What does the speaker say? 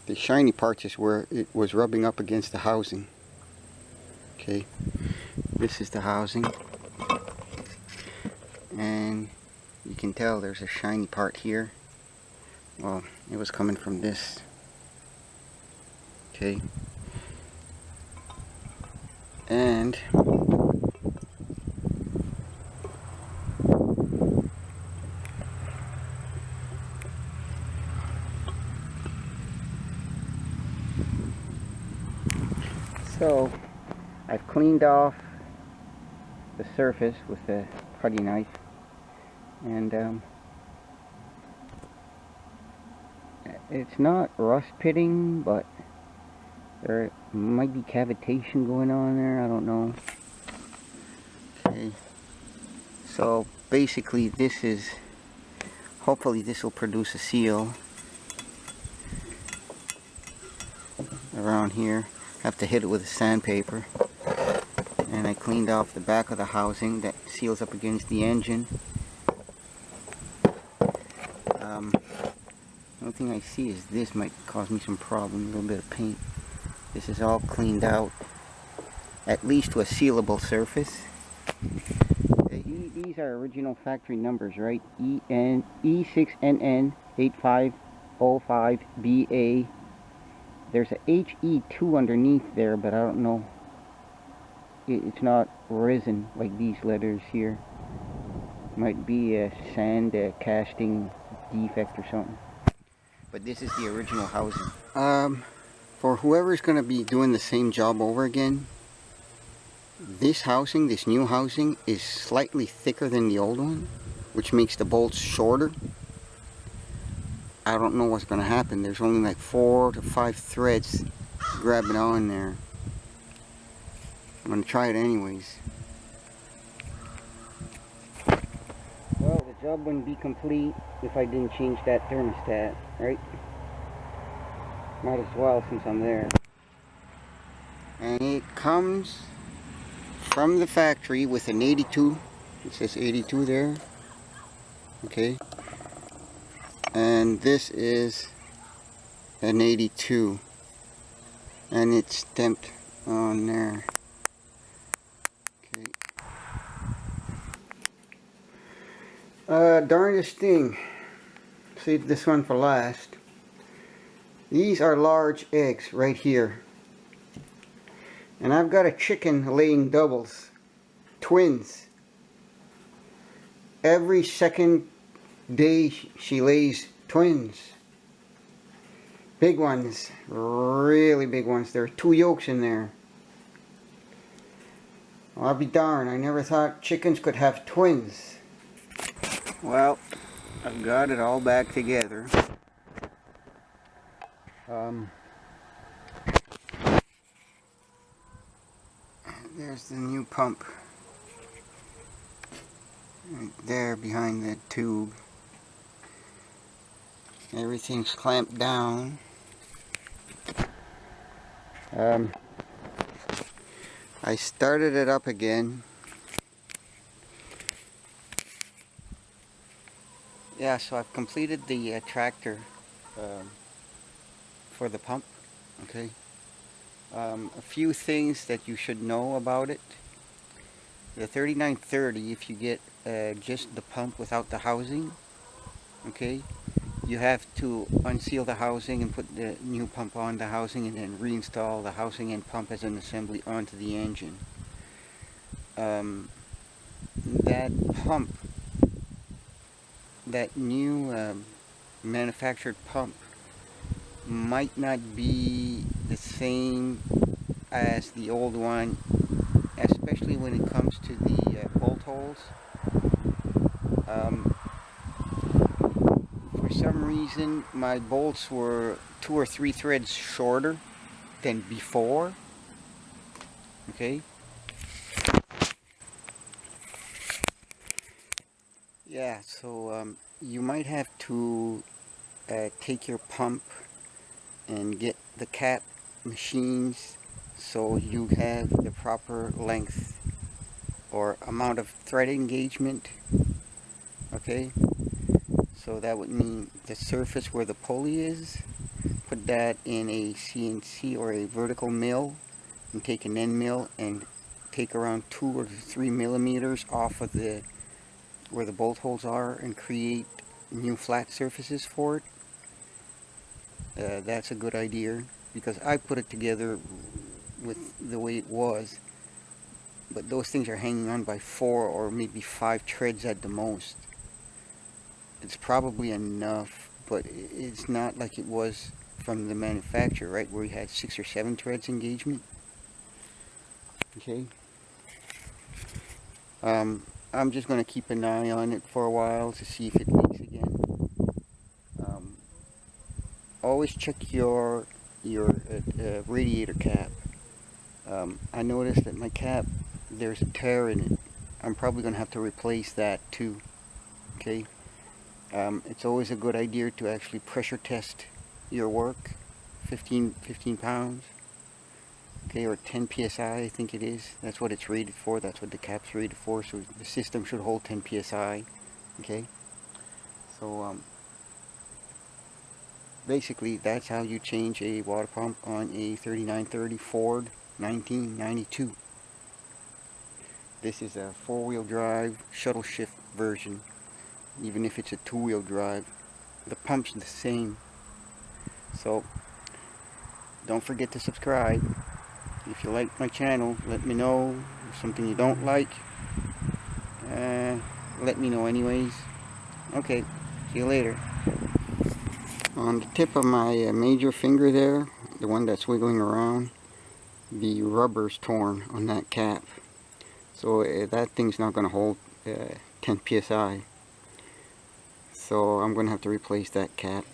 The shiny parts is where it was rubbing up against the housing. Okay, this is the housing, and you can tell there's a shiny part here. Well, it was coming from this. Okay, and so I've cleaned off the surface with the putty knife, and it's not rust pitting, but there might be cavitation going on there, I don't know. Okay, so basically this is, hopefully this will produce a seal around here. Have to hit it with a sandpaper. And I cleaned off the back of the housing that seals up against the engine. The only thing I see is this might cause me some problem, a little bit of paint. This is all cleaned out, at least to a sealable surface. These are original factory numbers, right? E6NN8505BA. There's a HE2 underneath there, but I don't know. It's not resin like these letters here. Might be a sand casting defect or something. But this is the original housing. For whoever's going to be doing the same job over again, this housing, this new housing, is slightly thicker than the old one, which makes the bolts shorter. I don't know what's going to happen. There's only like 4 to 5 threads grabbing on there. I'm going to try it anyways. Well, the job wouldn't be complete if I didn't change that thermostat, right? Might as well since I'm there. And it comes from the factory with an 82. It says 82 there. Okay. And this is an 82. And it's stamped on there. Darndest thing, save this one for last. These are large eggs right here, and I've got a chicken laying doubles, twins. Every second day she lays twins, big ones, really big ones. There are 2 yolks in there. Well, I'll be darned, I never thought chickens could have twins. Well, I've got it all back together. There's the new pump right there behind the tube. Everything's clamped down. I started it up again. Yeah, so I've completed the tractor for the pump. Okay. A few things that you should know about it. The 3930, if you get just the pump without the housing, okay, you have to unseal the housing and put the new pump on the housing and then reinstall the housing and pump as an assembly onto the engine. That pump, that new manufactured pump, might not be the same as the old one, especially when it comes to the bolt holes. For some reason my bolts were 2 or 3 threads shorter than before. Okay. Yeah, so you might have to take your pump and get the cat machines so you have the proper length or amount of thread engagement. Okay, so that would mean the surface where the pulley is put that in a CNC or a vertical mill and take an end mill and take around 2 or 3 millimeters off of the where the bolt holes are and create new flat surfaces for it. That's a good idea, because I put it together with the way it was, but those things are hanging on by 4 or maybe 5 treads at the most. It's probably enough, but it's not like it was from the manufacturer, right, where you had 6 or 7 threads engagement. Okay. I'm just going to keep an eye on it for a while to see if it leaks again. Always check your radiator cap. I noticed that my cap, there's a tear in it. I'm probably going to have to replace that too. Okay. It's always a good idea to actually pressure test your work. 15 pounds. Okay, or 10 psi, I think it is. That's what it's rated for. That's what the cap's rated for. So the system should hold 10 psi. Okay. So basically, that's how you change a water pump on a 3930 Ford 1992. This is a 4-wheel drive shuttle shift version. Even if it's a 2-wheel drive, the pump's the same. So don't forget to subscribe. If you like my channel, let me know. If something you don't like, let me know anyways. Okay, see you later. On the tip of my major finger there, the one that's wiggling around, the rubber's torn on that cap. So that thing's not going to hold 10 psi. So I'm going to have to replace that cap.